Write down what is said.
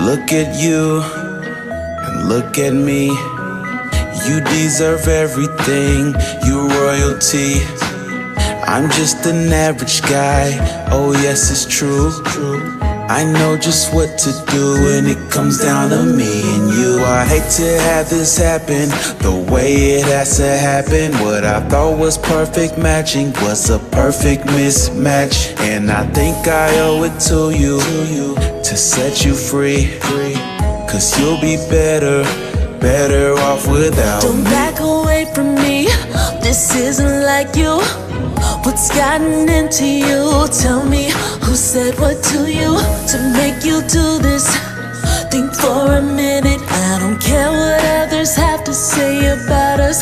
Look at you and look at me. You deserve everything, you royalty. I'm just an average guy, oh yes it's true. I know just what to do when it comes down to me and you. I hate to have this happen the way it has to happen. What I thought was perfect matching was a perfect mismatch. And I think I owe it to you to set you free, cause you'll be better off without me. Don't back away from me, this isn't like you. What's gotten into you? Tell me, who said what to you to make you do this? Think for a minute, I don't care what others have to say about us.